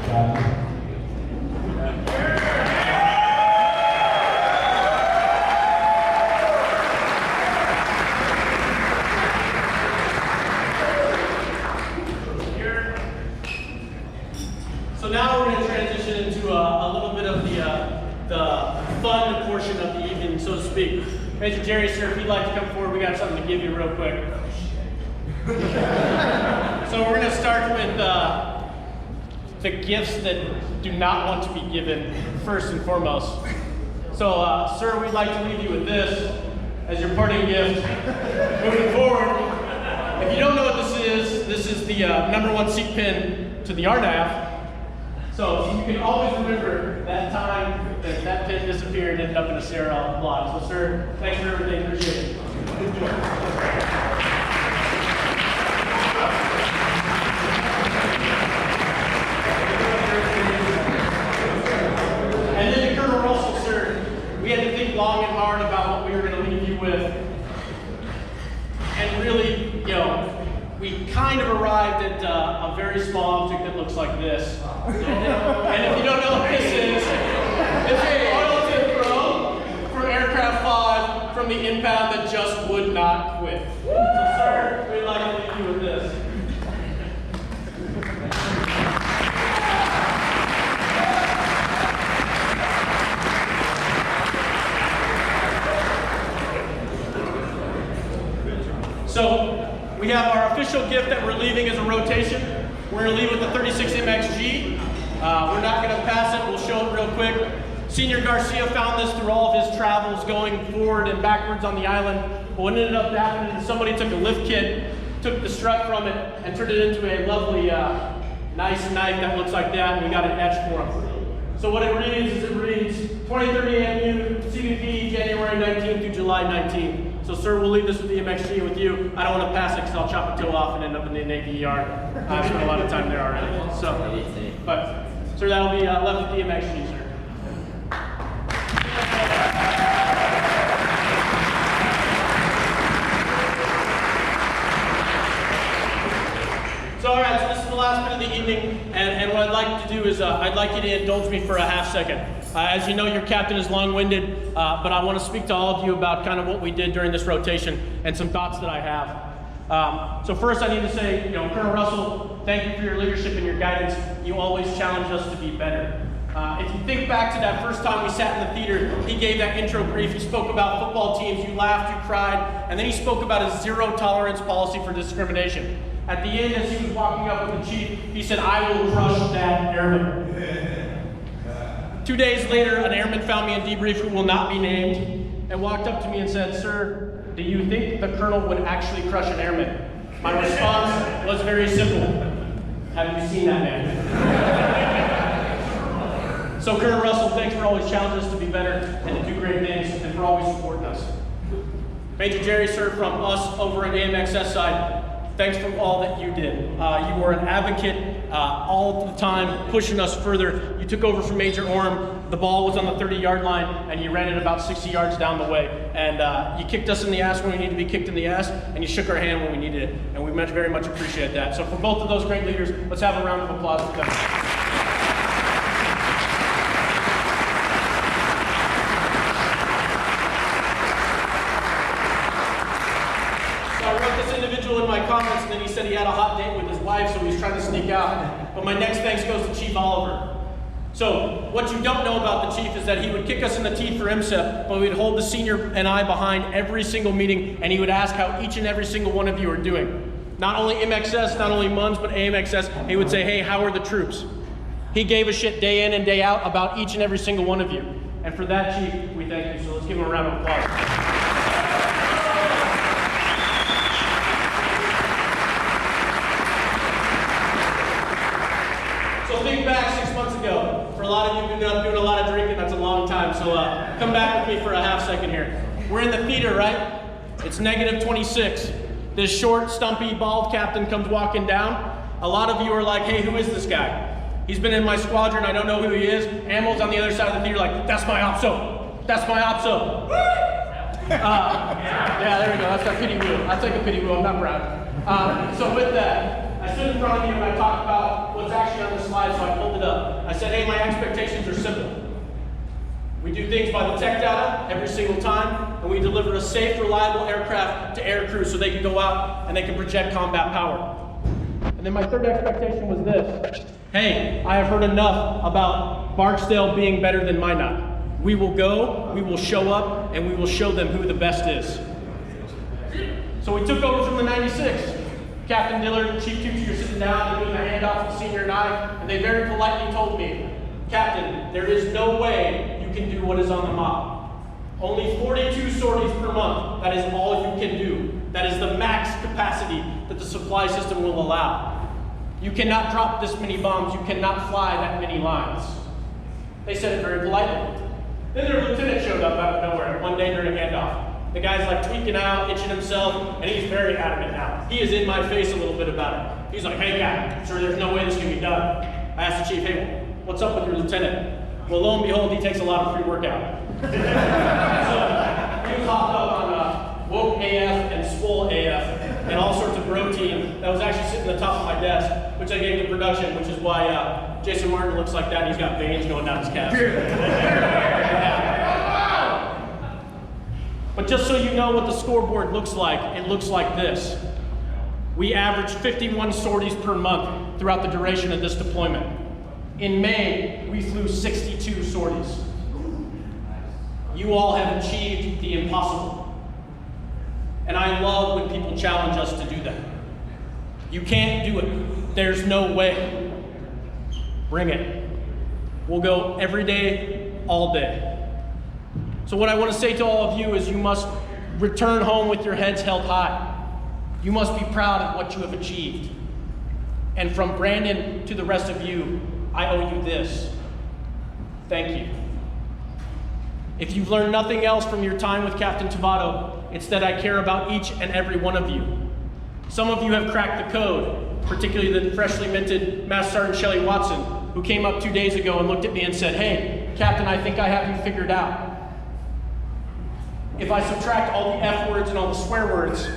So now we're going to transition into a little bit of the fun portion of the evening, so to speak. Major Jerry, sir, if you'd like to come forward, we got something to give you real quick. So we're going to start with the gifts that do not want to be given first and foremost. So, sir, we'd like to leave you with this as your parting gift. Moving forward, if you don't know what this is the #1 seat pin to the RNAV. So you can always remember that time that pin disappeared and ended up in a CRL block. So, sir, thanks for everything. Appreciate it. And then to Colonel Russell, sir, we had to think long and hard about what we were going to leave you with. And really, you know, we kind of arrived at a very small object that looks like this. And if you don't know what this is, it's a oil tip throw from Aircraft 5 from the impound that just would not quit. So, sir, we'd like to leave you with this. So, we have our official gift that we're leaving as a rotation. We're going to leave with the 36 MXG. We're not going to pass it. We'll show it real quick. Senior Garcia found this through all of his travels going forward and backwards on the island. But what ended up happening is somebody took a lift kit, took the strut from it, and turned it into a lovely, nice knife that looks like that, and we got it etched for him. So what it reads 2030 Eamu, CBP, January 19th through July 19th. So, sir, we'll leave this with the MXG with you. I don't want to pass it because I'll chop a toe off and end up in the Navy ER. I've spent a lot of time there already. So, but, sir, that'll be left with the MXG, sir. So, all right, so this is the last bit of the evening, and what I'd like to do is I'd like you to indulge me for a half second. As you know, your captain is long-winded, but I want to speak to all of you about kind of what we did during this rotation and some thoughts that I have. So first, I need to say, you know, Colonel Russell, thank you for your leadership and your guidance. You always challenge us to be better. If you think back to that first time we sat in the theater, he gave that intro brief. He spoke about football teams. You laughed, you cried, and then he spoke about his zero-tolerance policy for discrimination. At the end, as he was walking up with the chief, he said, "I will crush that airman." 2 days later, an airman found me in debrief who will not be named and walked up to me and said, "Sir, do you think the colonel would actually crush an airman?" My response was very simple. Have you seen that man? So Colonel Russell, thanks for always challenging us to be better and to do great things and for always supporting us. Major Jerry, sir, from us over at AMXS side, thanks for all that you did. You were an advocate all the time, pushing us further. You took over from Major Orm. The ball was on the 30-yard line, and you ran it about 60 yards down the way. And you kicked us in the ass when we needed to be kicked in the ass, and you shook our hand when we needed it. And we very much appreciate that. So for both of those great leaders, let's have a round of applause for them. In my comments, and then he said he had a hot date with his wife, so he's trying to sneak out. But my next thanks goes to Chief Oliver. So what you don't know about the chief is that he would kick us in the teeth for IMSA, but we'd hold the senior and I behind every single meeting, and he would ask how each and every single one of you are doing. Not only MXS, not only MUNS, but AMXS. He would say, "Hey, how are the troops?" He gave a shit day in and day out about each and every single one of you. And for that, Chief, we thank you. So let's give him a round of applause. So think back 6 months ago. For a lot of you who've been doing a lot of drinking, that's a long time. So come back with me for a half second here. We're in the theater, right? It's -26. This short, stumpy, bald captain comes walking down. A lot of you are like, "Hey, who is this guy? He's been in my squadron. I don't know who he is." Ammo's on the other side of the theater like, "That's my OPSO. That's my OPSO." Yeah, there we go. That's that pity wheel. I'll take a pity wheel. I'm not proud. So with that, I stood in front of you and I talked about what's actually on the slide, so I pulled it up. said, hey, my expectations are simple. We do things by the tech data every single time, and we deliver a safe, reliable aircraft to air crews so they can go out and they can project combat power. And then my third expectation was this. Hey, I have heard enough about Barksdale being better than Minot. We will go, we will show up, and we will show them who the best is. So we took over from the 96. Captain Dillard and Chief Tucci are sitting down and doing a handoff to Senior and I, and they very politely told me, Captain, there is no way you can do what is on the model. Only 42 sorties per month, that is all you can do. That is the max capacity that the supply system will allow. You cannot drop this many bombs, you cannot fly that many lines. They said it very politely. Then their lieutenant showed up out of nowhere one day during handoff. The guy's like tweaking out, itching himself, and he's very adamant now. He is in my face a little bit about it. He's like, hey, Captain, sure, there's no way this can be done. I asked the chief, hey, what's up with your lieutenant? Well, lo and behold, he takes a lot of free workout. So he was hopped up on Woke AF and Swole AF and all sorts of protein that was actually sitting at the top of my desk, which I gave to production, which is why Jason Martin looks like that and he's got veins going down his calves. But just so you know what the scoreboard looks like, it looks like this. We averaged 51 sorties per month throughout the duration of this deployment. In May, we flew 62 sorties. You all have achieved the impossible. And I love when people challenge us to do that. You can't do it. There's no way. Bring it. We'll go every day, all day. So what I want to say to all of you is you must return home with your heads held high. You must be proud of what you have achieved. And from Brandon to the rest of you, I owe you this. Thank you. If you've learned nothing else from your time with Captain Tavato, it's that I care about each and every one of you. Some of you have cracked the code, particularly the freshly minted Master Sergeant Shelley Watson, who came up 2 days ago and looked at me and said, hey, Captain, I think I have you figured out. If I subtract all the F words and all the swear words,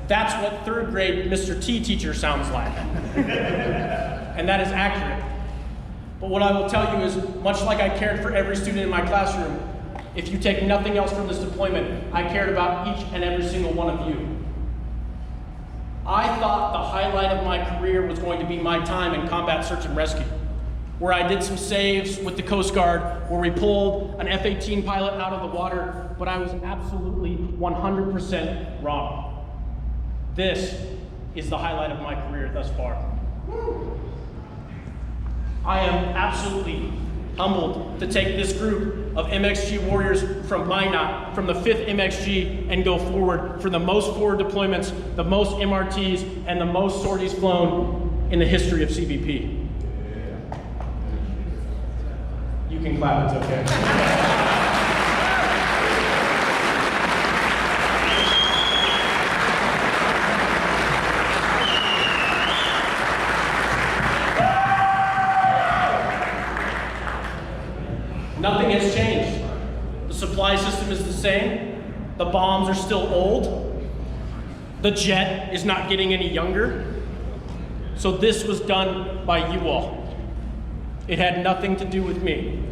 that's what third grade Mr. T teacher sounds like. And that is accurate. But what I will tell you is, much like I cared for every student in my classroom, if you take nothing else from this deployment, I cared about each and every single one of you. I thought the highlight of my career was going to be my time in combat search and rescue, where I did some saves with the Coast Guard, where we pulled an F-18 pilot out of the water, but I was absolutely 100% wrong. This is the highlight of my career thus far. I am absolutely humbled to take this group of MXG warriors from Minot, from the 5th MXG, and go forward for the most forward deployments, the most MRTs, and the most sorties flown in the history of CBP. You can clap, it's okay. Nothing has changed. The supply system is the same. The bombs are still old. The jet is not getting any younger. So this was done by you all. It had nothing to do with me.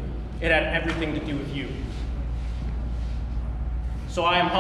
It had everything to do with you. So I am humbled.